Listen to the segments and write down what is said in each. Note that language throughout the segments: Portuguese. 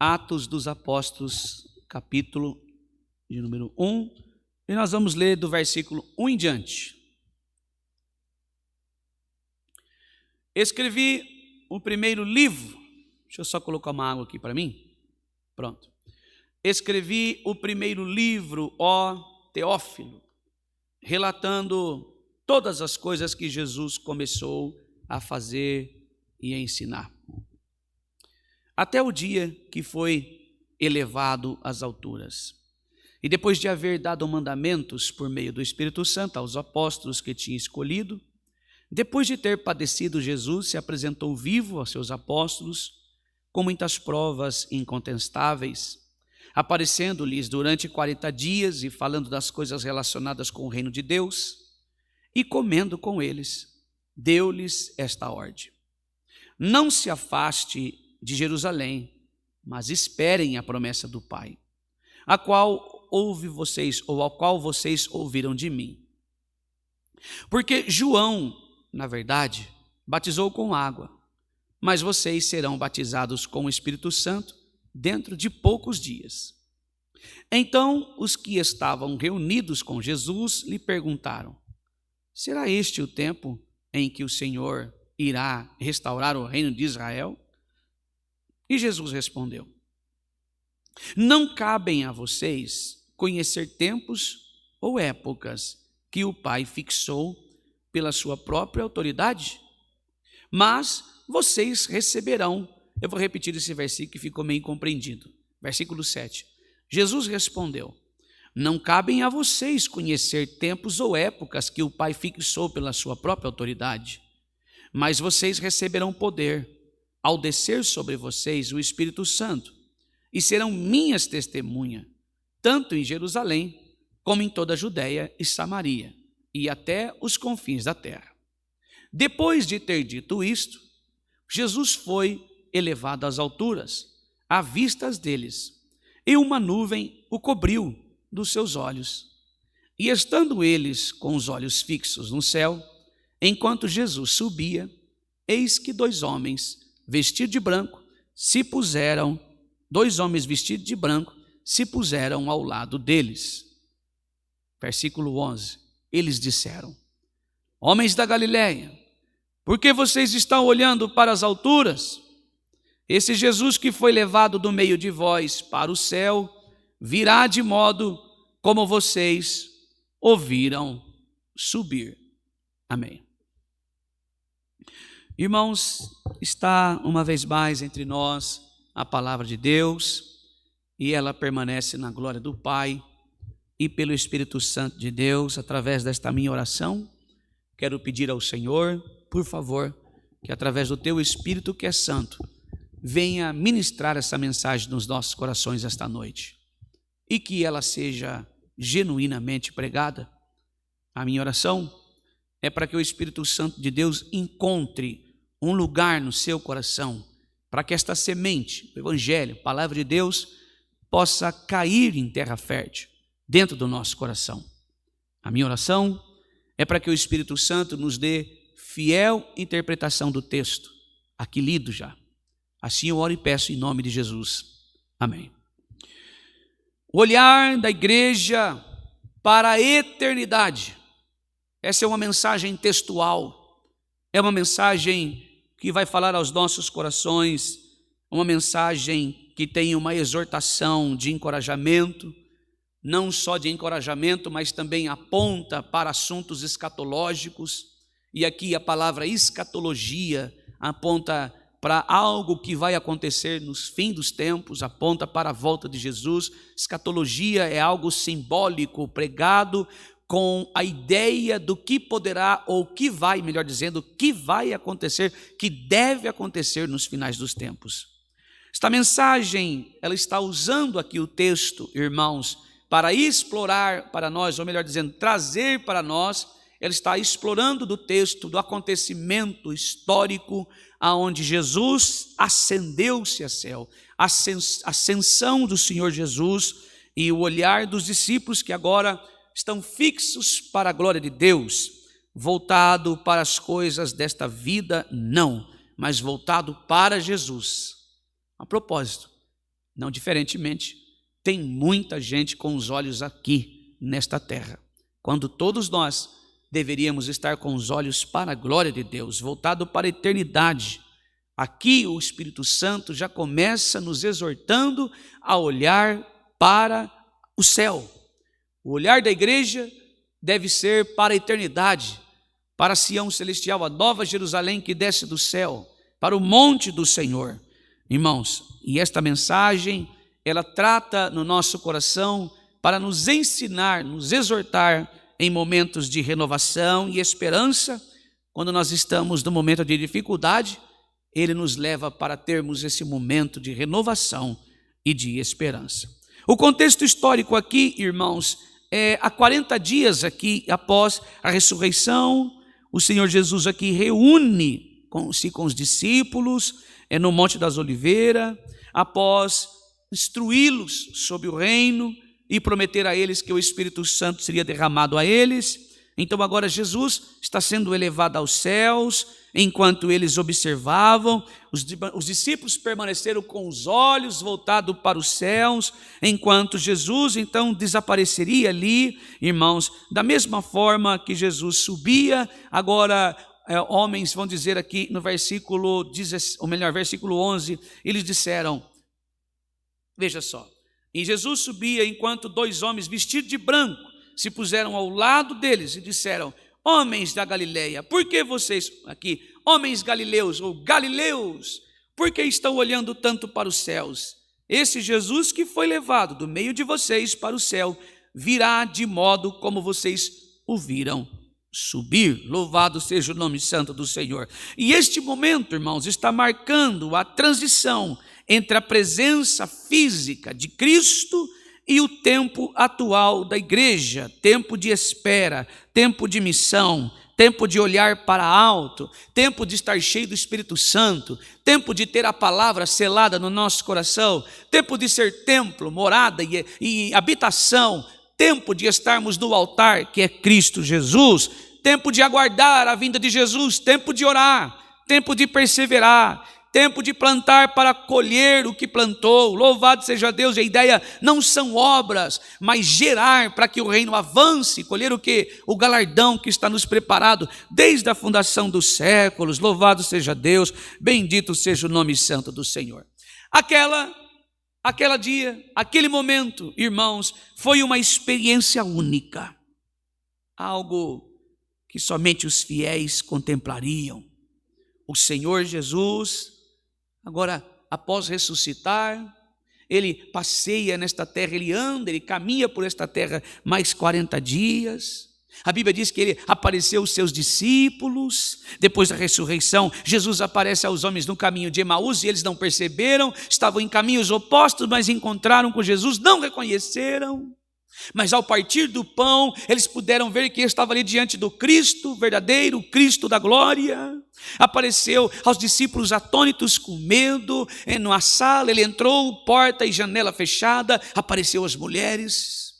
Atos dos Apóstolos, capítulo de número 1, e nós vamos ler do versículo 1 em diante. Escrevi o primeiro livro, deixa eu só colocar uma água aqui para mim, pronto. Escrevi o primeiro livro, ó Teófilo, relatando todas as coisas que Jesus começou a fazer e a ensinar, até o dia que foi elevado às alturas. E depois de haver dado mandamentos por meio do Espírito Santo aos apóstolos que tinha escolhido, depois de ter padecido, Jesus se apresentou vivo aos seus apóstolos, com muitas provas incontestáveis, aparecendo-lhes durante 40 dias e falando das coisas relacionadas com o reino de Deus, e comendo com eles, deu-lhes esta ordem: não se afaste de Jerusalém, mas esperem a promessa do Pai, a qual ao qual vocês ouviram de mim. Porque João, na verdade, batizou com água, mas vocês serão batizados com o Espírito Santo dentro de poucos dias. Então os que estavam reunidos com Jesus lhe perguntaram: será este o tempo em que o Senhor irá restaurar o reino de Israel? E Jesus respondeu: não cabem a vocês conhecer tempos ou épocas que o Pai fixou pela sua própria autoridade, mas vocês receberão. Eu vou repetir esse versículo que ficou meio incompreendido. Versículo 7. Jesus respondeu: não cabem a vocês conhecer tempos ou épocas que o Pai fixou pela sua própria autoridade, mas vocês receberão poder ao descer sobre vocês o Espírito Santo, e serão minhas testemunhas, tanto em Jerusalém, como em toda a Judéia e Samaria, e até os confins da terra. Depois de ter dito isto, Jesus foi elevado às alturas, à vistas deles, e uma nuvem o cobriu dos seus olhos. E estando eles com os olhos fixos no céu, enquanto Jesus subia, eis que dois homens vestidos de branco se puseram ao lado deles. Versículo 11. Eles disseram: homens da Galileia, por que vocês estão olhando para as alturas? Esse Jesus que foi levado do meio de vós para o céu, virá de modo como vocês ouviram subir. Amém. Irmãos, está uma vez mais entre nós a palavra de Deus, e ela permanece na glória do Pai e pelo Espírito Santo de Deus. Através desta minha oração, quero pedir ao Senhor, por favor, que através do teu Espírito que é santo, venha ministrar essa mensagem nos nossos corações esta noite, e que ela seja genuinamente pregada. A minha oração é para que o Espírito Santo de Deus encontre um lugar no seu coração, para que esta semente, o Evangelho, a palavra de Deus, possa cair em terra fértil dentro do nosso coração. A minha oração é para que o Espírito Santo nos dê fiel interpretação do texto, aqui lido já. Assim eu oro e peço em nome de Jesus. Amém. O olhar da igreja para a eternidade. Essa é uma mensagem textual, é uma mensagem que vai falar aos nossos corações, uma mensagem que tem uma exortação de encorajamento, não só de encorajamento, mas também aponta para assuntos escatológicos, e aqui a palavra escatologia aponta para algo que vai acontecer nos fins dos tempos, aponta para a volta de Jesus. Escatologia é algo simbólico, pregado com a ideia do que poderá, ou que vai, melhor dizendo, que vai acontecer, que deve acontecer nos finais dos tempos. Esta mensagem, ela está usando aqui o texto, irmãos, para explorar para nós, ou melhor dizendo, trazer para nós, ela está explorando do texto, do acontecimento histórico, aonde Jesus ascendeu-se a céu, a ascensão do Senhor Jesus, e o olhar dos discípulos que agora estão fixos para a glória de Deus, voltado para as coisas desta vida, não, mas voltado para Jesus. A propósito, Não diferentemente, tem muita gente com os olhos aqui nesta terra, quando todos nós deveríamos estar com os olhos para a glória de Deus, voltado para a eternidade. Aqui o Espírito Santo já começa nos exortando a olhar para o céu. O olhar da igreja deve ser para a eternidade, para Sião celestial, a nova Jerusalém que desce do céu, para o monte do Senhor. Irmãos, e esta mensagem, ela trata no nosso coração para nos ensinar, nos exortar em momentos de renovação e esperança. Quando nós estamos no momento de dificuldade, ele nos leva para termos esse momento de renovação e de esperança. O contexto histórico aqui, irmãos, há 40 dias aqui após a ressurreição, o Senhor Jesus aqui reúne-se com os discípulos no Monte das Oliveiras, após instruí-los sobre o reino e prometer a eles que o Espírito Santo seria derramado a eles. Então agora Jesus está sendo elevado aos céus. Enquanto eles observavam, os discípulos permaneceram com os olhos voltados para os céus, enquanto Jesus então desapareceria ali, irmãos. Da mesma forma que Jesus subia, agora homens vão dizer aqui no versículo 11, eles disseram, veja só, e Jesus subia enquanto 2 homens vestidos de branco se puseram ao lado deles e disseram, homens da Galileia, por que vocês aqui, homens galileus ou galileus, por que estão olhando tanto para os céus? Esse Jesus que foi levado do meio de vocês para o céu, virá de modo como vocês o viram subir. Louvado seja o nome santo do Senhor. E este momento, irmãos, está marcando a transição entre a presença física de Cristo e o tempo atual da igreja, tempo de espera, tempo de missão, tempo de olhar para alto, tempo de estar cheio do Espírito Santo, tempo de ter a palavra selada no nosso coração, tempo de ser templo, morada e habitação, tempo de estarmos no altar que é Cristo Jesus, tempo de aguardar a vinda de Jesus, tempo de orar, tempo de perseverar, tempo de plantar para colher o que plantou. Louvado seja Deus. A ideia não são obras, mas gerar para que o reino avance, colher o que? O galardão que está nos preparado desde a fundação dos séculos. Louvado seja Deus, bendito seja o nome santo do Senhor. Aquele momento, irmãos, foi uma experiência única, algo que somente os fiéis contemplariam. O Senhor Jesus, agora, após ressuscitar, ele passeia nesta terra, ele anda, ele caminha por esta terra mais 40 dias. A Bíblia diz que ele apareceu aos seus discípulos. Depois da ressurreição, Jesus aparece aos homens no caminho de Emaús e eles não perceberam, estavam em caminhos opostos, mas encontraram com Jesus, não reconheceram. Mas ao partir do pão, eles puderam ver que estava ali diante do Cristo verdadeiro, Cristo da glória. Apareceu aos discípulos atônitos com medo, na sala ele entrou, porta e janela fechada, apareceu às mulheres.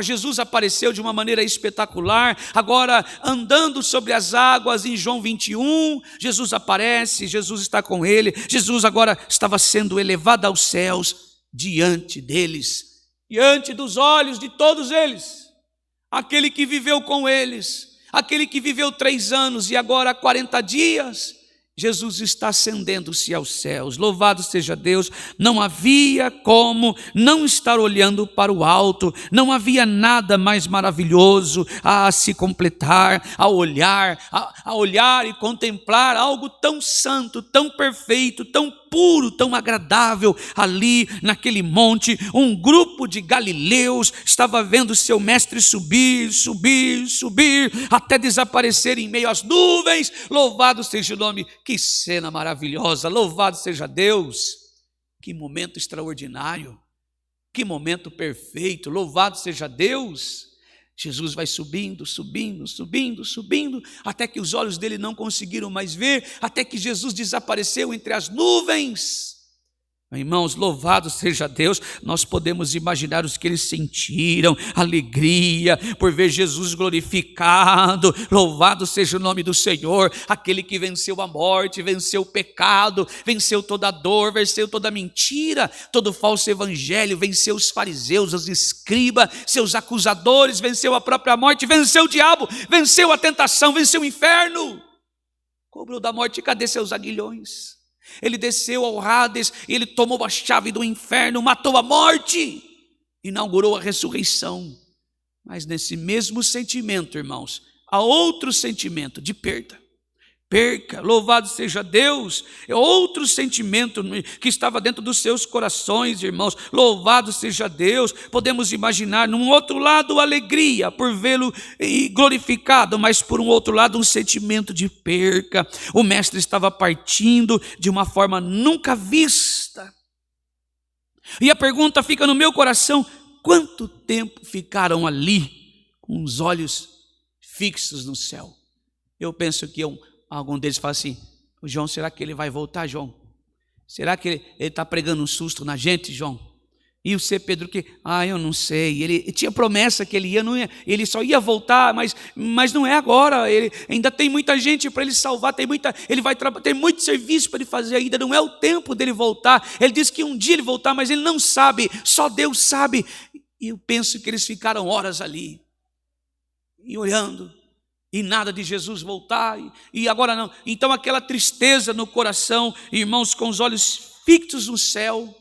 Jesus apareceu de uma maneira espetacular, agora andando sobre as águas em João 21, Jesus aparece, Jesus está com ele, Jesus agora estava sendo elevado aos céus diante deles, diante dos olhos de todos eles, aquele que viveu com eles, aquele que viveu 3 anos e agora 40 dias, Jesus está ascendendo-se aos céus. Louvado seja Deus. Não havia como não estar olhando para o alto, não havia nada mais maravilhoso a se completar, a olhar e contemplar algo tão santo, tão perfeito, tão puro, tão agradável. Ali naquele monte, um grupo de galileus estava vendo seu mestre subir, até desaparecer em meio às nuvens. Louvado seja o nome. Que cena maravilhosa, louvado seja Deus. Que momento extraordinário, que momento perfeito, louvado seja Deus. Jesus vai subindo, até que os olhos dele não conseguiram mais ver, até que Jesus desapareceu entre as nuvens. Irmãos, louvado seja Deus, nós podemos imaginar os que eles sentiram, alegria por ver Jesus glorificado. Louvado seja o nome do Senhor, aquele que venceu a morte, venceu o pecado, venceu toda a dor, venceu toda a mentira, todo falso evangelho, venceu os fariseus, os escribas, seus acusadores, venceu a própria morte, venceu o diabo, venceu a tentação, venceu o inferno. Cobrou da morte, cadê seus aguilhões? Ele desceu ao Hades, ele tomou a chave do inferno, matou a morte, inaugurou a ressurreição. Mas nesse mesmo sentimento, irmãos, há outro sentimento de perda. Perca, louvado seja Deus, é outro sentimento que estava dentro dos seus corações, irmãos. Louvado seja Deus. Podemos imaginar num outro lado alegria por vê-lo glorificado, mas por um outro lado um sentimento de perca. O mestre estava partindo de uma forma nunca vista. E a pergunta fica no meu coração: quanto tempo ficaram ali com os olhos fixos no céu? Eu penso que algum deles fala assim: João, será que ele vai voltar, João? Será que ele está pregando um susto na gente, João? E o C. Pedro que, eu não sei, ele tinha promessa que ele ele só ia voltar, mas não é agora, ele ainda tem muita gente para ele salvar, ele vai ter muito serviço para ele fazer ainda, não é o tempo dele voltar. Ele disse que um dia ele voltar, mas ele não sabe, só Deus sabe. E eu penso que eles ficaram horas ali, e olhando, e nada de Jesus voltar, e agora não. Então aquela tristeza no coração, irmãos, com os olhos fixos no céu,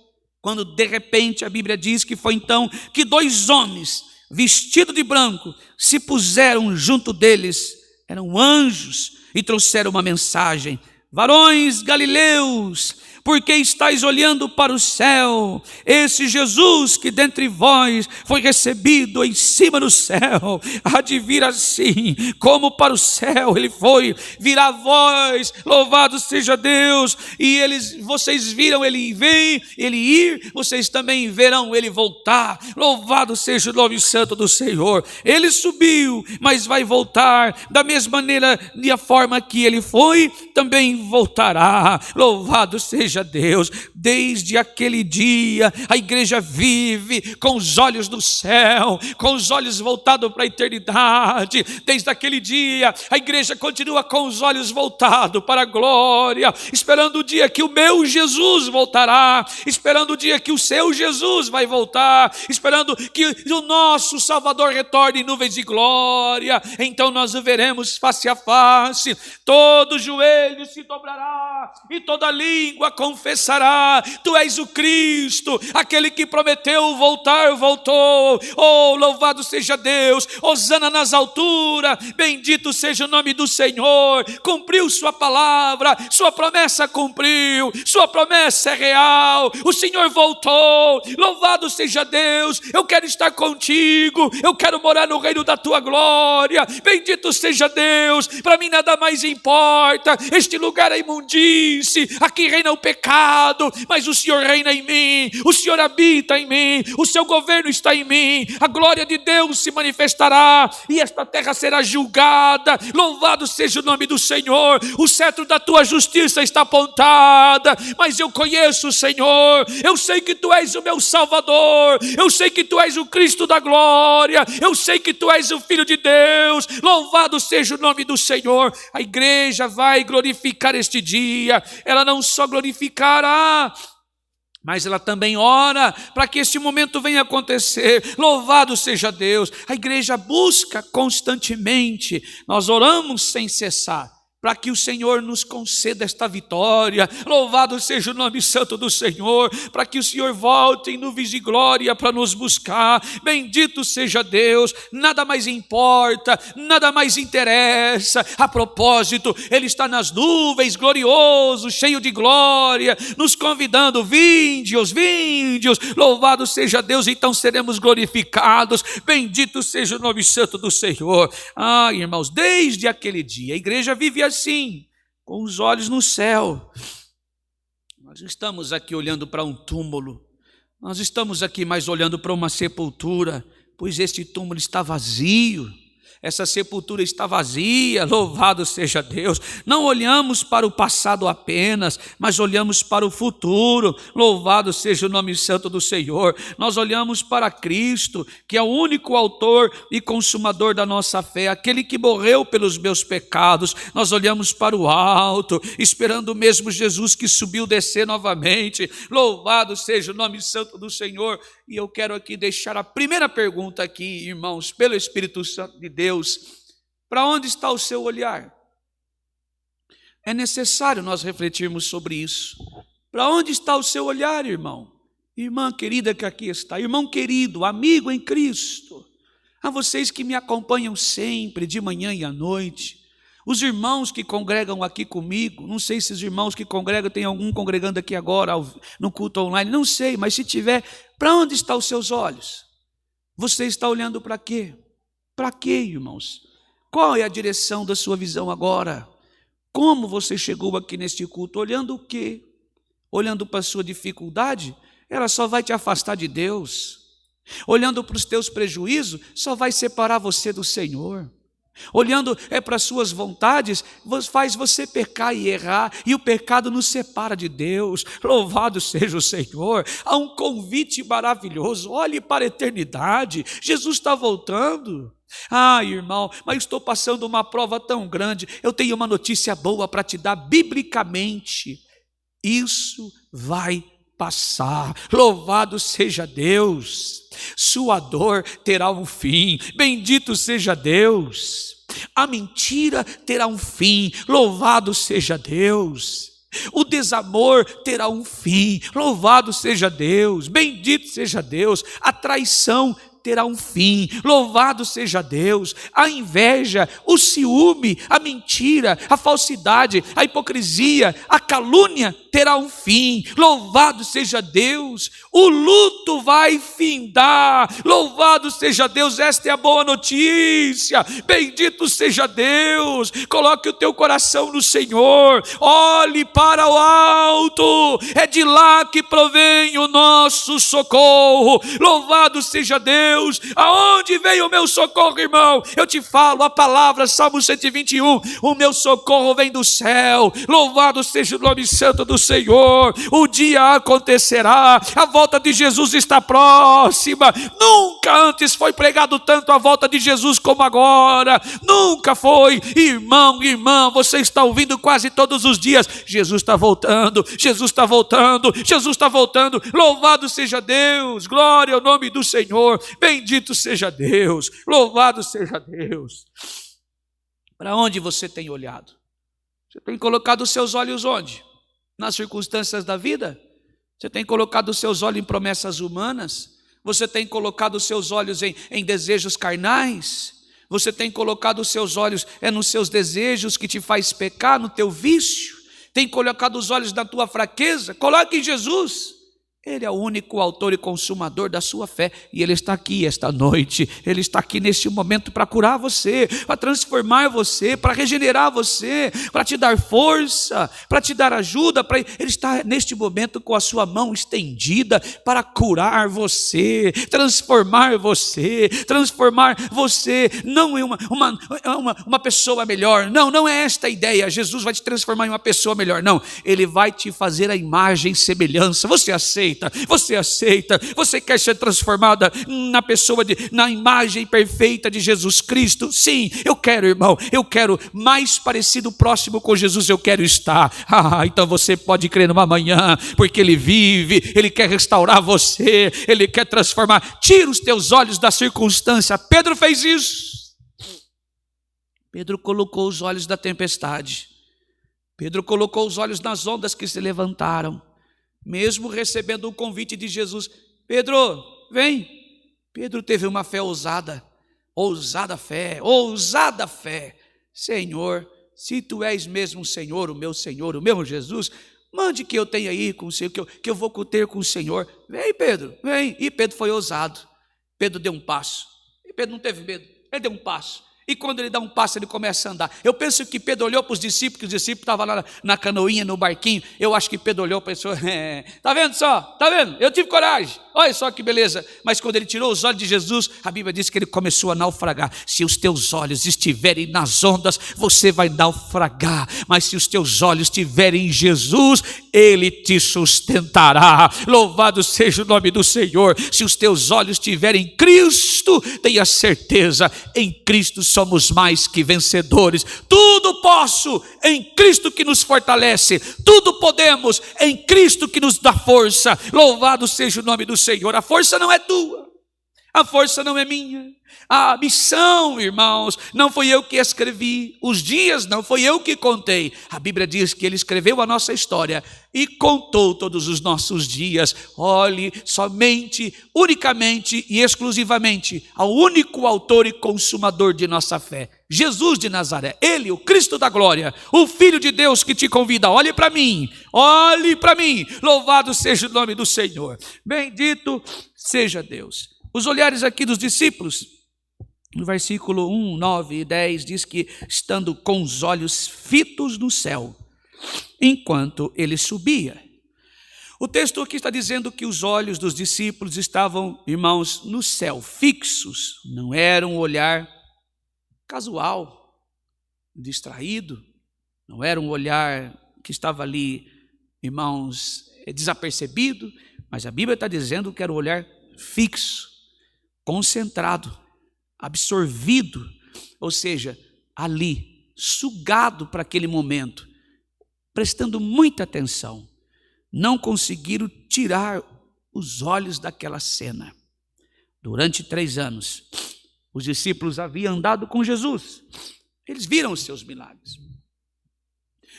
quando de repente a Bíblia diz que foi então que 2 homens vestidos de branco se puseram junto deles, eram anjos, e trouxeram uma mensagem: varões galileus, por que estáis olhando para o céu? Esse Jesus que dentre vós foi recebido em cima do céu, há de vir assim, como para o céu ele foi, virá a vós, louvado seja Deus. E vocês viram ele vir, ele ir, vocês também verão ele voltar. Louvado seja o nome santo do Senhor. Ele subiu, mas vai voltar, da mesma maneira, de a forma que ele foi, também voltará. Louvado seja Deus. Desde aquele dia a igreja vive com os olhos no céu, com os olhos voltados para a eternidade. Desde aquele dia a igreja continua com os olhos voltados para a glória, esperando o dia que o meu Jesus voltará, esperando o dia que o seu Jesus vai voltar, esperando que o nosso Salvador retorne em nuvens de glória. Então nós o veremos face a face, todo joelho se dobrará e toda língua confessará: tu és o Cristo, aquele que prometeu voltar, voltou. Oh, louvado seja Deus, hosana nas alturas, bendito seja o nome do Senhor. Cumpriu sua palavra, sua promessa cumpriu, sua promessa é real, o Senhor voltou. Louvado seja Deus. Eu quero estar contigo, eu quero morar no reino da tua glória. Bendito seja Deus. Para mim nada mais importa, este lugar é imundície, aqui reina o pecado, mas o Senhor reina em mim, o Senhor habita em mim, o seu governo está em mim, a glória de Deus se manifestará e esta terra será julgada. Louvado seja o nome do Senhor. O cetro da tua justiça está apontada, mas eu conheço o Senhor, eu sei que tu és o meu Salvador, eu sei que tu és o Cristo da glória, eu sei que tu és o Filho de Deus. Louvado seja o nome do Senhor. A igreja vai glorificar este dia, ela não só glorificará, mas ela também ora para que este momento venha acontecer. Louvado seja Deus. A igreja busca constantemente, nós oramos sem cessar, para que o Senhor nos conceda esta vitória. Louvado seja o nome santo do Senhor, para que o Senhor volte em nuvens de glória para nos buscar. Bendito seja Deus. Nada mais importa, nada mais interessa. A propósito, Ele está nas nuvens, glorioso, cheio de glória, nos convidando: vinde-os, vinde-os. Louvado seja Deus, então seremos glorificados. Bendito seja o nome santo do Senhor. Irmãos, desde aquele dia a igreja vive assim, com os olhos no céu. Nós não estamos aqui olhando para um túmulo, nós estamos aqui mais olhando para uma sepultura, pois este túmulo está vazio. Essa sepultura está vazia, louvado seja Deus. Não olhamos para o passado apenas, mas olhamos para o futuro, louvado seja o nome santo do Senhor. Nós olhamos para Cristo, que é o único autor e consumador da nossa fé, aquele que morreu pelos meus pecados. Nós olhamos para o alto, esperando o mesmo Jesus que subiu descer novamente, louvado seja o nome santo do Senhor. E eu quero aqui deixar a primeira pergunta aqui, irmãos, pelo Espírito Santo de Deus. Para onde está o seu olhar? É necessário nós refletirmos sobre isso. Para onde está o seu olhar, irmão? Irmã querida que aqui está, irmão querido, amigo em Cristo, a vocês que me acompanham sempre, de manhã e à noite, os irmãos que congregam aqui comigo, não sei se os irmãos que congregam, tem algum congregando aqui agora, no culto online, não sei, mas se tiver, para onde estão os seus olhos? Você está olhando para quê? Para quê, irmãos? Qual é a direção da sua visão agora? Como você chegou aqui neste culto? Olhando o quê? Olhando para a sua dificuldade? Ela só vai te afastar de Deus. Olhando para os teus prejuízos, só vai separar você do Senhor. Olhando para as suas vontades, faz você pecar e errar, e o pecado nos separa de Deus. Louvado seja o Senhor. Há um convite maravilhoso, olhe para a eternidade, Jesus está voltando. Irmão, mas estou passando uma prova tão grande. Eu tenho uma notícia boa para te dar biblicamente. Isso vai passar, louvado seja Deus. Sua dor terá um fim, bendito seja Deus. A mentira terá um fim, louvado seja Deus. O desamor terá um fim, louvado seja Deus, bendito seja Deus. A traição terá um fim, louvado seja Deus. A inveja, o ciúme, a mentira, a falsidade, a hipocrisia, a calúnia terá um fim, louvado seja Deus. O luto vai findar, louvado seja Deus. Esta é a boa notícia, bendito seja Deus. Coloque o teu coração no Senhor, olhe para o alto, é de lá que provém o nosso socorro, louvado seja Deus. Aonde veio o meu socorro, irmão? Eu te falo a palavra, Salmo 121, o meu socorro vem do céu, louvado seja o nome santo do Senhor. O dia acontecerá, a volta de Jesus está próxima. Nunca antes foi pregado tanto a volta de Jesus como agora, nunca foi. Irmão, irmã, você está ouvindo quase todos os dias, Jesus está voltando, Jesus está voltando, Jesus está voltando. Louvado seja Deus, glória ao nome do Senhor, bendito seja Deus, louvado seja Deus. Para onde você tem olhado? Você tem colocado os seus olhos onde? Nas circunstâncias da vida? Você tem colocado os seus olhos em promessas humanas? Você tem colocado os seus olhos em desejos carnais? Você tem colocado os seus olhos nos seus desejos que te faz pecar, no teu vício? Tem colocado os olhos na tua fraqueza? Coloque em Jesus. Ele é o único autor e consumador da sua fé, e Ele está aqui esta noite, Ele está aqui neste momento para curar você, para transformar você, para regenerar você, para te dar força, para te dar ajuda. Ele está neste momento com a sua mão estendida para curar você, transformar você, não em uma pessoa melhor. Não é esta a ideia. Jesus vai te transformar em uma pessoa melhor, não. Ele vai te fazer a imagem e semelhança. Você aceita? Você quer ser transformada na imagem perfeita de Jesus Cristo? Sim, eu quero, irmão, eu quero mais parecido, próximo com Jesus, eu quero estar. Então você pode crer numa manhã, porque Ele vive, Ele quer restaurar você, Ele quer transformar. Tira os teus olhos da circunstância. Pedro fez isso. Pedro colocou os olhos da tempestade, Pedro colocou os olhos nas ondas que se levantaram. Mesmo recebendo o convite de Jesus, Pedro, vem. Pedro teve uma fé ousada fé. Senhor, se Tu és mesmo o Senhor, o meu Jesus, mande que eu tenha aí com o Senhor, que eu vou ter com o Senhor. Vem, Pedro, vem. E Pedro foi ousado. Pedro deu um passo. E Pedro não teve medo, ele deu um passo. E quando ele dá um passo, ele começa a andar. Eu penso que Pedro olhou para os discípulos estavam lá na canoinha, no barquinho. Eu acho que Pedro olhou e pensou, tá vendo só? Tá vendo? Eu tive coragem. Olha só que beleza. Mas quando ele tirou os olhos de Jesus, a Bíblia diz que ele começou a naufragar. Se os teus olhos estiverem nas ondas, você vai naufragar. Mas se os teus olhos estiverem em Jesus, Ele te sustentará. Louvado seja o nome do Senhor. Se os teus olhos estiverem em Cristo, tenha certeza, em Cristo somos mais que vencedores. Tudo posso em Cristo que nos fortalece. Tudo podemos em Cristo que nos dá força. Louvado seja o nome do Senhor. A força não é tua, a força não é minha. A missão, irmãos, não foi eu que escrevi. Os dias não foi eu que contei. A Bíblia diz que Ele escreveu a nossa história e contou todos os nossos dias. Olhe somente, unicamente e exclusivamente ao único autor e consumador de nossa fé, Jesus de Nazaré. Ele, o Cristo da glória, o Filho de Deus que te convida. Olhe para mim, olhe para mim. Louvado seja o nome do Senhor. Bendito seja Deus. Os olhares aqui dos discípulos, no versículo 1, 9 e 10, diz que estando com os olhos fitos no céu, enquanto ele subia. O texto aqui está dizendo que os olhos dos discípulos estavam, irmãos, no céu, fixos. Não era um olhar casual, distraído. Não era um olhar que estava ali, irmãos, desapercebido. Mas a Bíblia está dizendo que era um olhar fixo, concentrado, absorvido, ou seja, ali, sugado para aquele momento, prestando muita atenção. Não conseguiram tirar os olhos daquela cena. Durante 3 anos, os discípulos haviam andado com Jesus. Eles viram os seus milagres.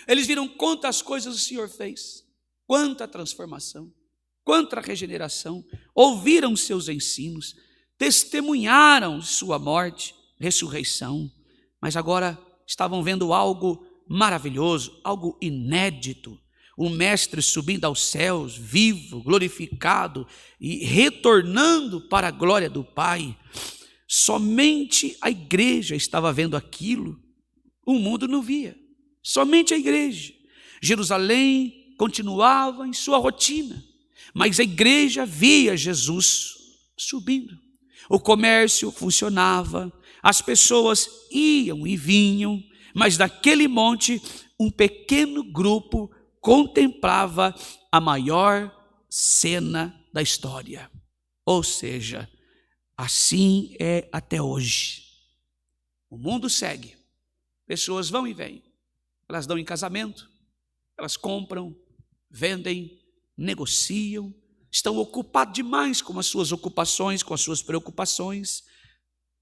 Eles viram quantas coisas o Senhor fez, quanta transformação, quanta regeneração. Ouviram seus ensinos, testemunharam sua morte, ressurreição, mas agora estavam vendo algo maravilhoso, algo inédito. O Mestre subindo aos céus, vivo, glorificado e retornando para a glória do Pai. Somente a igreja estava vendo aquilo, o mundo não via, somente a igreja. Jerusalém continuava em sua rotina, mas a igreja via Jesus subindo. O comércio funcionava, as pessoas iam e vinham, mas daquele monte um pequeno grupo contemplava a maior cena da história. Ou seja, assim é até hoje. O mundo segue, pessoas vão e vêm, elas dão em casamento, elas compram, vendem, negociam, estão ocupados demais com as suas ocupações, com as suas preocupações,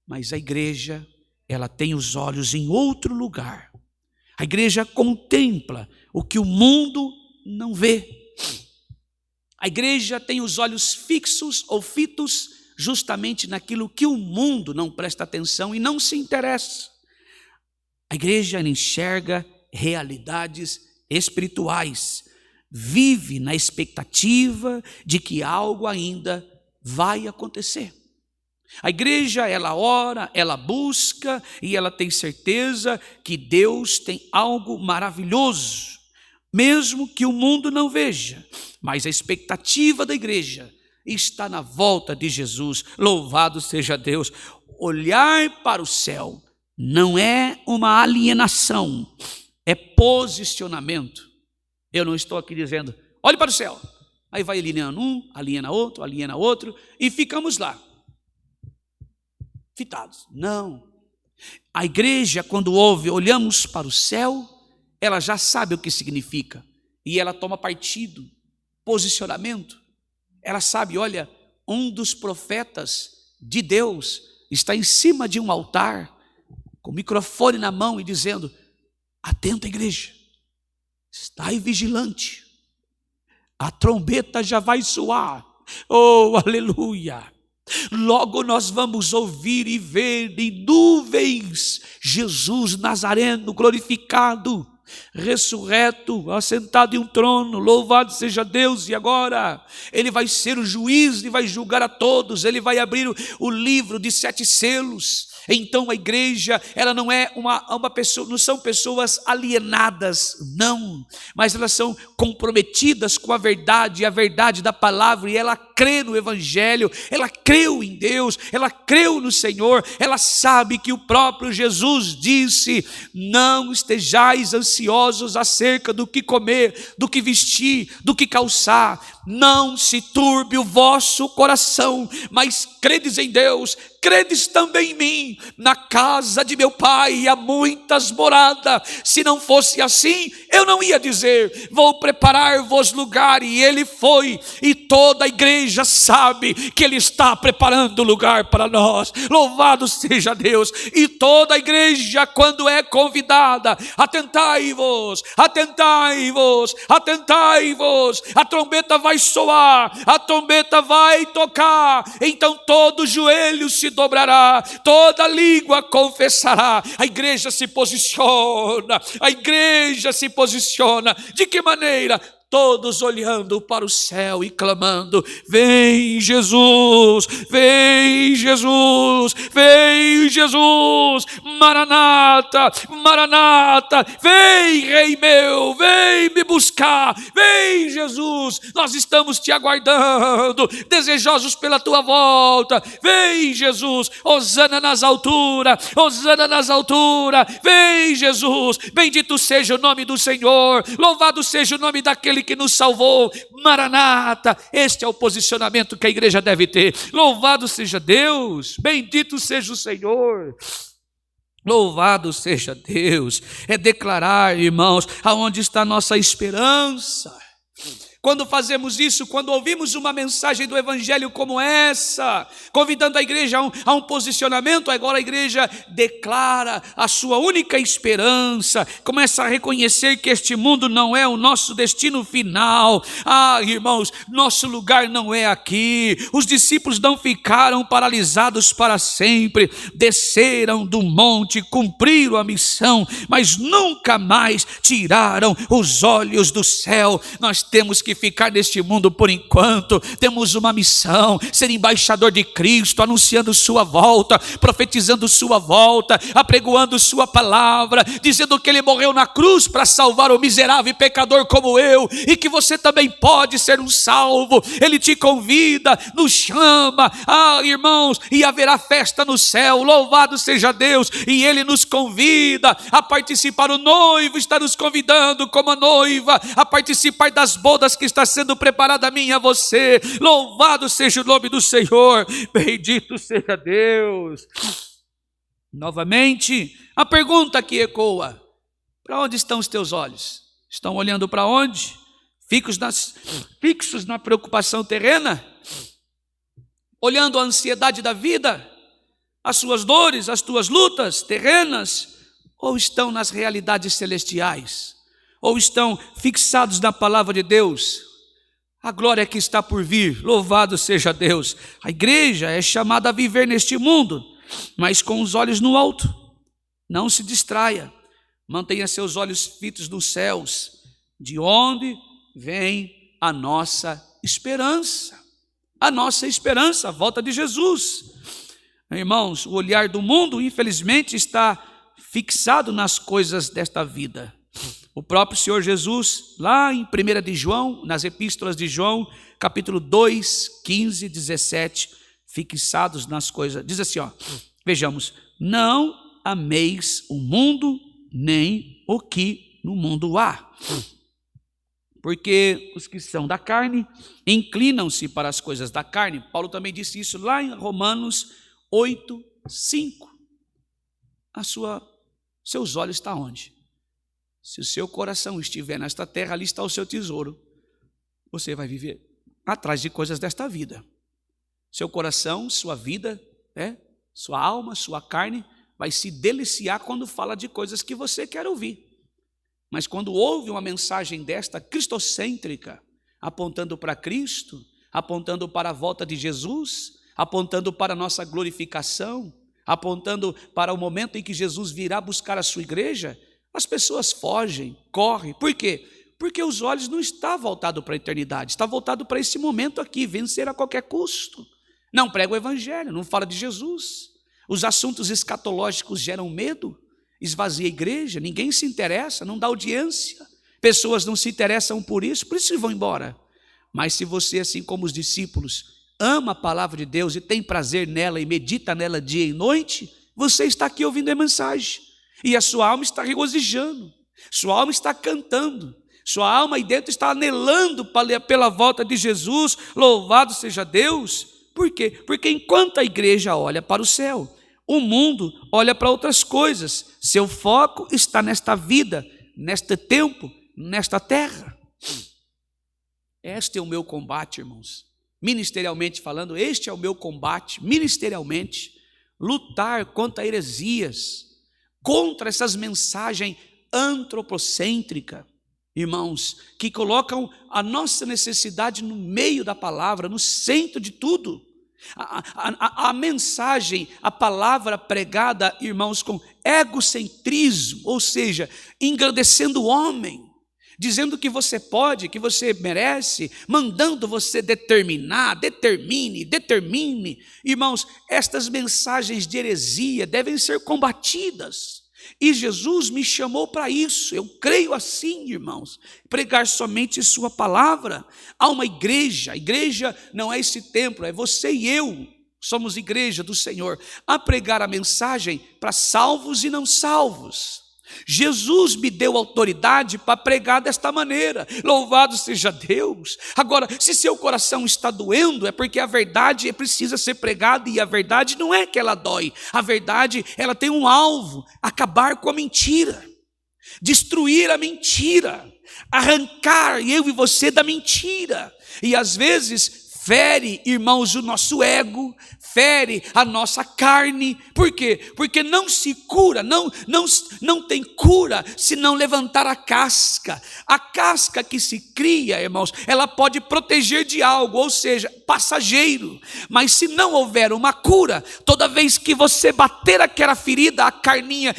mas a igreja, ela tem os olhos em outro lugar. A igreja contempla o que o mundo não vê. A igreja tem os olhos fixos ou fitos justamente naquilo que o mundo não presta atenção e não se interessa. A igreja enxerga realidades espirituais, vive na expectativa de que algo ainda vai acontecer. A igreja, ela ora, ela busca e ela tem certeza que Deus tem algo maravilhoso, mesmo que o mundo não veja, mas a expectativa da igreja está na volta de Jesus. Louvado seja Deus. Olhar para o céu não é uma alienação, é posicionamento. Eu não estou aqui dizendo, olhe para o céu. Aí vai alienando um, aliena outro, e ficamos lá, fitados. Não. A igreja, quando ouve, olhamos para o céu, ela já sabe o que significa. E ela toma partido, posicionamento. Ela sabe, olha, um dos profetas de Deus está em cima de um altar, com o microfone na mão e dizendo, atenta igreja, estai vigilante, a trombeta já vai soar, oh aleluia, logo nós vamos ouvir e ver em nuvens Jesus Nazareno glorificado, ressurreto, assentado em um trono. Louvado seja Deus. E agora ele vai ser o juiz e vai julgar a todos. Ele vai abrir o livro de 7 selos. Então a igreja, ela não é uma pessoa, não são pessoas alienadas, não, mas elas são comprometidas com a verdade da palavra, e ela crê no evangelho, ela creu em Deus, ela creu no Senhor, ela sabe que o próprio Jesus disse: não estejais ansiosos acerca do que comer, do que vestir, do que calçar, não se turbe o vosso coração, mas credes em Deus, credes também em mim. Na casa de meu pai há muitas moradas, se não fosse assim, eu não ia dizer: vou preparar-vos lugar. E ele foi, e toda a igreja sabe que ele está preparando lugar para nós. Louvado seja Deus. E toda a igreja, quando é convidada, atentai-vos, atentai-vos, atentai-vos, a trombeta vai soar, a trombeta vai tocar, então todo joelho se dobrará, toda língua confessará. A igreja se posiciona, a igreja se posiciona. De que maneira? Todos olhando para o céu e clamando: vem Jesus, vem Jesus, vem Jesus, Maranata, Maranata, vem Rei meu, vem me buscar, vem Jesus, nós estamos te aguardando, desejosos pela tua volta. Vem Jesus, hosana nas alturas, hosana nas alturas, vem Jesus, bendito seja o nome do Senhor, louvado seja o nome daquele que nos salvou. Maranata. Este é o posicionamento que a igreja deve ter. Louvado seja Deus, bendito seja o Senhor. Louvado seja Deus. É declarar, irmãos, aonde está a nossa esperança. Quando fazemos isso, quando ouvimos uma mensagem do evangelho como essa, convidando a igreja a um posicionamento, agora a igreja declara a sua única esperança, começa a reconhecer que este mundo não é o nosso destino final. Ah, irmãos, nosso lugar não é aqui. Os discípulos não ficaram paralisados para sempre, desceram do monte, cumpriram a missão, mas nunca mais tiraram os olhos do céu. Nós temos que ficar neste mundo por enquanto, temos uma missão: ser embaixador de Cristo, anunciando sua volta, profetizando sua volta, apregoando sua palavra, dizendo que ele morreu na cruz para salvar o miserável e pecador como eu, e que você também pode ser um salvo. Ele te convida, nos chama, irmãos, e haverá festa no céu. Louvado seja Deus. E ele nos convida a participar. O noivo está nos convidando como a noiva a participar das bodas que está sendo preparada a mim e a você. Louvado seja o nome do Senhor, bendito seja Deus. Novamente, a pergunta que ecoa: para onde estão os teus olhos? Estão olhando para onde? Fixos na preocupação terrena? Olhando a ansiedade da vida, as suas dores, as tuas lutas terrenas? Ou estão nas realidades celestiais? Ou estão fixados na palavra de Deus? A glória que está por vir, louvado seja Deus. A igreja é chamada a viver neste mundo, mas com os olhos no alto. Não se distraia, mantenha seus olhos fitos nos céus, de onde vem a nossa esperança. A nossa esperança, a volta de Jesus. Irmãos, o olhar do mundo, infelizmente, está fixado nas coisas desta vida. O próprio Senhor Jesus, lá em 1 de João, nas epístolas de João, capítulo 2, 15, 17, fixados nas coisas, diz assim, vejamos: não ameis o mundo, nem o que no mundo há. Porque os que são da carne inclinam-se para as coisas da carne. Paulo também disse isso lá em Romanos 8, 5. Seus olhos estão onde? Se o seu coração estiver nesta terra, ali está o seu tesouro. Você vai viver atrás de coisas desta vida. Seu coração, sua vida, sua alma, sua carne, vai se deliciar quando fala de coisas que você quer ouvir. Mas quando ouve uma mensagem desta cristocêntrica, apontando para Cristo, apontando para a volta de Jesus, apontando para a nossa glorificação, apontando para o momento em que Jesus virá buscar a sua igreja, as pessoas fogem, correm. Por quê? Porque os olhos não estão voltados para a eternidade, está voltado para esse momento aqui, vencer a qualquer custo. Não prega o evangelho, não fala de Jesus. Os assuntos escatológicos geram medo, esvazia a igreja, ninguém se interessa, não dá audiência, pessoas não se interessam por isso vão embora. Mas se você, assim como os discípulos, ama a palavra de Deus e tem prazer nela e medita nela dia e noite, você está aqui ouvindo a mensagem e a sua alma está regozijando, sua alma está cantando, sua alma aí dentro está anelando pela volta de Jesus. Louvado seja Deus. Por quê? Porque enquanto a igreja olha para o céu, o mundo olha para outras coisas. Seu foco está nesta vida, neste tempo, nesta terra. Este é o meu combate, irmãos. Ministerialmente falando, este é o meu combate, ministerialmente. Lutar contra heresias, contra essas mensagens antropocêntricas, irmãos, que colocam a nossa necessidade no meio da palavra, no centro de tudo. A mensagem, a palavra pregada, irmãos, com egocentrismo, ou seja, engrandecendo o homem, dizendo que você pode, que você merece, mandando você determine. Irmãos, estas mensagens de heresia devem ser combatidas. E Jesus me chamou para isso. Eu creio assim, irmãos, pregar somente sua palavra. Há uma igreja, a igreja não é esse templo, é você e eu, somos igreja do Senhor, a pregar a mensagem para salvos e não salvos. Jesus me deu autoridade para pregar desta maneira. Louvado seja Deus. Agora, se seu coração está doendo, é porque a verdade precisa ser pregada, e a verdade não é que ela dói. A verdade, ela tem um alvo: acabar com a mentira, destruir a mentira, arrancar eu e você da mentira. E às vezes fere, irmãos, o nosso ego, fere a nossa carne. Por quê? Porque não se cura, não tem cura se não levantar a casca. A casca que se cria, irmãos, ela pode proteger de algo, ou seja, passageiro. Mas se não houver uma cura, toda vez que você bater aquela ferida, a carninha,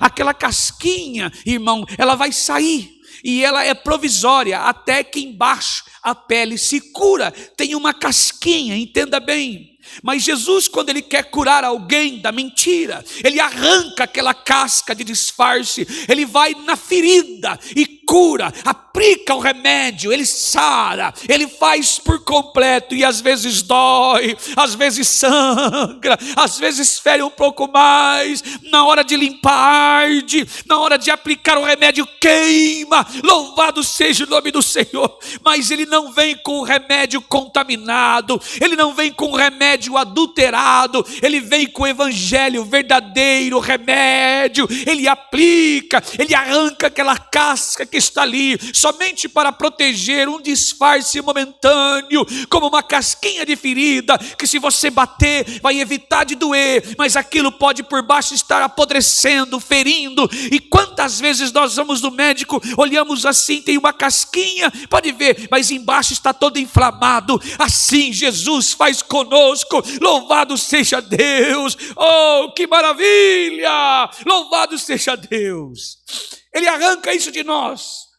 aquela casquinha, irmão, ela vai sair. E ela é provisória, até que embaixo a pele se cura, tem uma casquinha, entenda bem. Mas Jesus, quando Ele quer curar alguém da mentira, Ele arranca aquela casca de disfarce, Ele vai na ferida e cura, aplica o remédio, Ele sara, Ele faz por completo. E às vezes dói, às vezes sangra, às vezes fere um pouco mais, na hora de limpar arde, na hora de aplicar o remédio queima. Louvado seja o nome do Senhor. Mas Ele não vem com o remédio contaminado, Ele não vem com o remédio adulterado, Ele vem com o evangelho verdadeiro, remédio. Ele aplica, Ele arranca aquela casca que está ali, somente para proteger um disfarce momentâneo, como uma casquinha de ferida, que se você bater, vai evitar de doer, mas aquilo pode por baixo estar apodrecendo, ferindo. E quantas vezes nós vamos no médico, olhamos assim, tem uma casquinha, pode ver, mas embaixo está todo inflamado. Assim Jesus faz conosco. Louvado seja Deus. Oh, que maravilha! Louvado seja Deus. Ele arranca isso de nós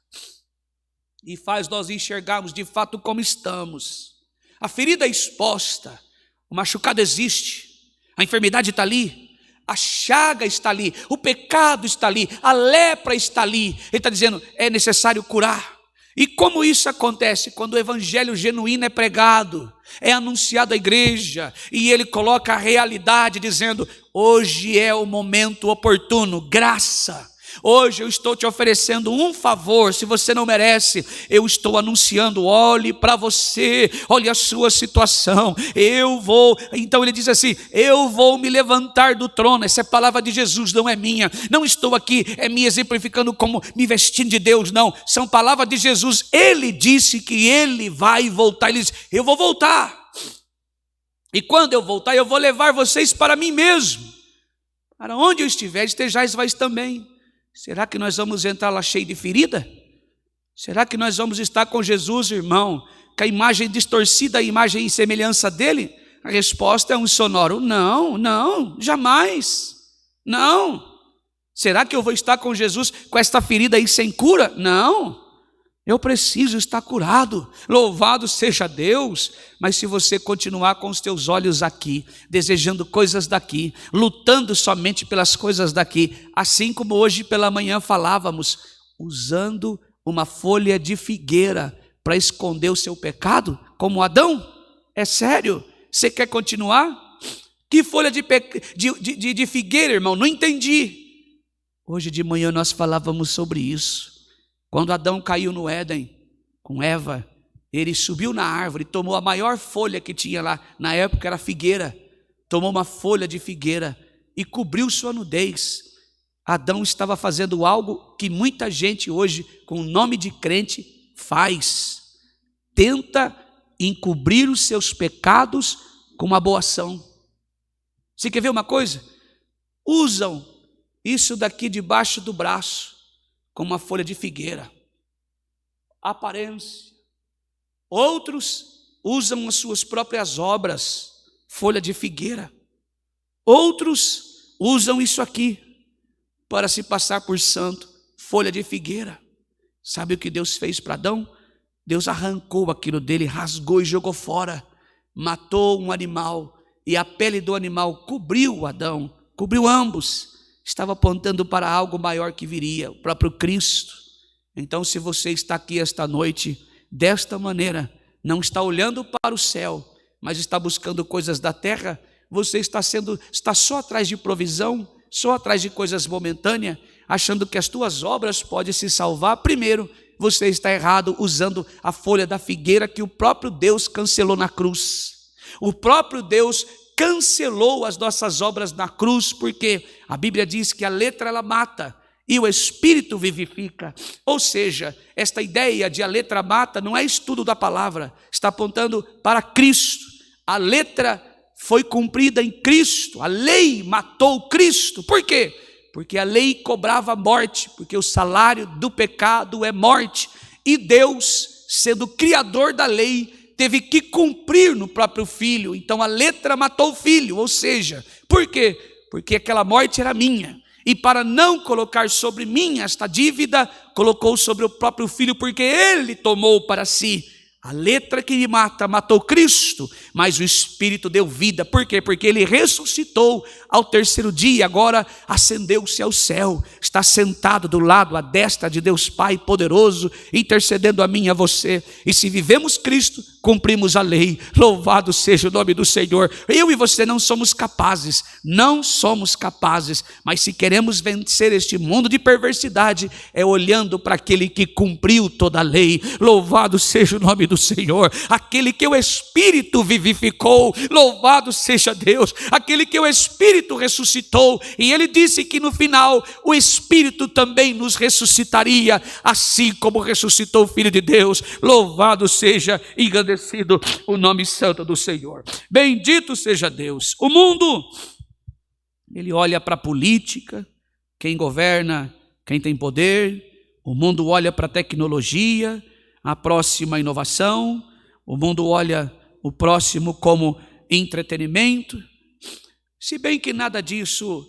e faz nós enxergarmos de fato como estamos. A ferida é exposta, o machucado existe, a enfermidade está ali, a chaga está ali, o pecado está ali, a lepra está ali. Ele está dizendo, é necessário curar. E como isso acontece? Quando o evangelho genuíno é pregado, é anunciado à igreja, e ele coloca a realidade dizendo, hoje é o momento oportuno, graça. Hoje eu estou te oferecendo um favor, se você não merece, eu estou anunciando, olhe para você, olhe a sua situação, então ele diz assim, eu vou me levantar do trono. Essa é a palavra de Jesus, não é minha, não estou aqui, me exemplificando como me vestindo de Deus, não, são palavras de Jesus. Ele disse que ele vai voltar, ele disse, eu vou voltar, e quando eu voltar, eu vou levar vocês para mim mesmo, para onde eu estiver, estejais vós também. Será que nós vamos entrar lá cheio de ferida? Será que nós vamos estar com Jesus, irmão, com a imagem distorcida, a imagem e semelhança dele? A resposta é um sonoro, não, jamais, não. Será que eu vou estar com Jesus com esta ferida aí sem cura? Não. Eu preciso estar curado, louvado seja Deus. Mas se você continuar com os teus olhos aqui, desejando coisas daqui, lutando somente pelas coisas daqui, assim como hoje pela manhã falávamos, usando uma folha de figueira para esconder o seu pecado, como Adão, é sério? Você quer continuar? Que folha de figueira, irmão? Não entendi. Hoje de manhã nós falávamos sobre isso. Quando Adão caiu no Éden com Eva, ele subiu na árvore, tomou a maior folha que tinha lá, na época era figueira, tomou uma folha de figueira e cobriu sua nudez. Adão estava fazendo algo que muita gente hoje, com o nome de crente, faz. Tenta encobrir os seus pecados com uma boa ação. Você quer ver uma coisa? Usam isso daqui debaixo do braço, como uma folha de figueira, aparência. Outros usam as suas próprias obras, folha de figueira. Outros usam isso aqui para se passar por santo, folha de figueira. Sabe o que Deus fez para Adão? Deus arrancou aquilo dele, rasgou e jogou fora, matou um animal, e a pele do animal cobriu Adão, cobriu ambos. Estava apontando para algo maior que viria, o próprio Cristo. Então, se você está aqui esta noite, desta maneira, não está olhando para o céu, mas está buscando coisas da terra, você está só atrás de provisão, só atrás de coisas momentâneas, achando que as tuas obras podem se salvar. Primeiro, você está errado usando a folha da figueira que o próprio Deus cancelou na cruz. O próprio Deus cancelou as nossas obras na cruz, porque a Bíblia diz que a letra ela mata e o Espírito vivifica. Ou seja, esta ideia de a letra mata não é estudo da palavra, está apontando para Cristo. A letra foi cumprida em Cristo, a lei matou Cristo. Por quê? Porque a lei cobrava morte, porque o salário do pecado é morte, e Deus, sendo criador da lei, teve que cumprir no próprio filho. Então a letra matou o filho, ou seja, por quê? Porque aquela morte era minha, e para não colocar sobre mim esta dívida, colocou sobre o próprio filho, porque ele tomou para si. A letra que me mata, matou Cristo, mas o Espírito deu vida. Por quê? Porque ele ressuscitou ao terceiro dia, agora ascendeu-se ao céu, está sentado do lado à destra de Deus Pai poderoso, intercedendo a mim e a você. E se vivemos Cristo, cumprimos a lei. Louvado seja o nome do Senhor. Eu e você não somos capazes, mas se queremos vencer este mundo de perversidade, é olhando para aquele que cumpriu toda a lei. Louvado seja o nome do Senhor, aquele que o Espírito vivificou. Louvado seja Deus, aquele que o Espírito ressuscitou, e ele disse que no final o Espírito também nos ressuscitaria, assim como ressuscitou o Filho de Deus. Louvado seja, engrandecido o nome santo do Senhor. Bendito seja Deus. O mundo, ele olha para a política, quem governa, quem tem poder. O mundo olha para a tecnologia, a próxima inovação. O mundo olha o próximo como entretenimento. Se bem que nada disso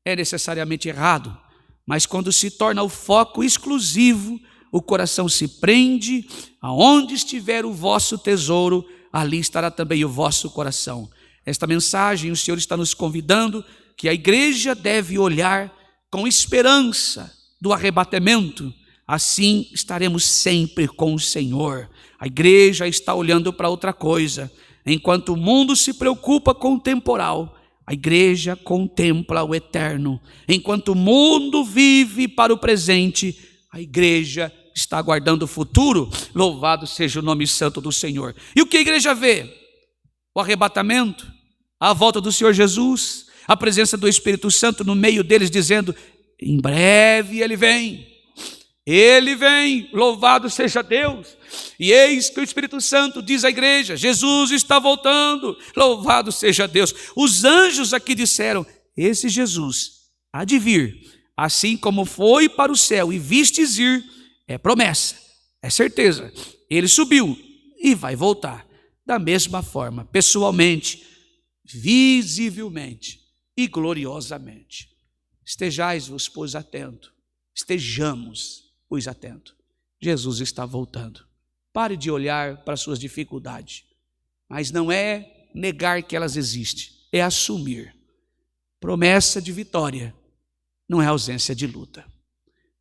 é necessariamente errado, mas quando se torna o foco exclusivo, o coração se prende. Aonde estiver o vosso tesouro, ali estará também o vosso coração. Esta mensagem, o Senhor está nos convidando que a igreja deve olhar com esperança do arrebatamento. Assim estaremos sempre com o Senhor. A igreja está olhando para outra coisa. Enquanto o mundo se preocupa com o temporal, a igreja contempla o eterno. Enquanto o mundo vive para o presente, a igreja está aguardando o futuro. Louvado seja o nome santo do Senhor. E o que a igreja vê? O arrebatamento, a volta do Senhor Jesus, a presença do Espírito Santo no meio deles, dizendo: em breve ele vem. Ele vem, louvado seja Deus. E eis que o Espírito Santo diz à igreja: Jesus está voltando, louvado seja Deus. Os anjos aqui disseram: esse Jesus há de vir, assim como foi para o céu e vistes ir, é promessa, é certeza. Ele subiu e vai voltar. Da mesma forma, pessoalmente, visivelmente e gloriosamente. Estejais-vos, pois, atento. Estejamos, pois, atento. Jesus está voltando. Pare de olhar para as suas dificuldades, mas não é negar que elas existem, é assumir. Promessa de vitória não é ausência de luta.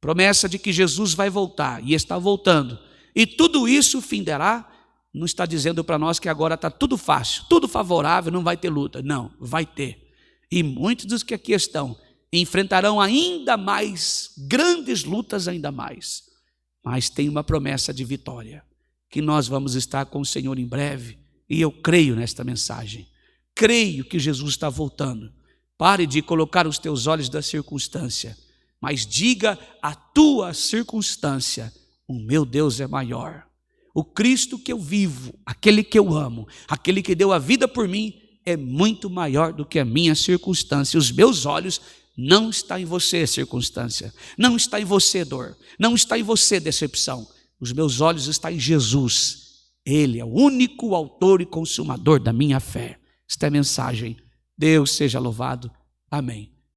Promessa de que Jesus vai voltar e está voltando. E tudo isso findará, não está dizendo para nós que agora está tudo fácil, tudo favorável, não vai ter luta. Não, vai ter. E muitos dos que aqui estão enfrentarão ainda mais, grandes lutas ainda mais. Mas tem uma promessa de vitória, que nós vamos estar com o Senhor em breve. E eu creio nesta mensagem. Creio que Jesus está voltando. Pare de colocar os teus olhos da circunstância, mas diga à tua circunstância: o meu Deus é maior. O Cristo que eu vivo, aquele que eu amo, aquele que deu a vida por mim, é muito maior do que a minha circunstância. Os meus olhos não estão em você, circunstância. Não está em você, dor. Não está em você, decepção. Os meus olhos estão em Jesus. Ele é o único autor e consumador da minha fé. Esta é a mensagem. Deus seja louvado. Amém.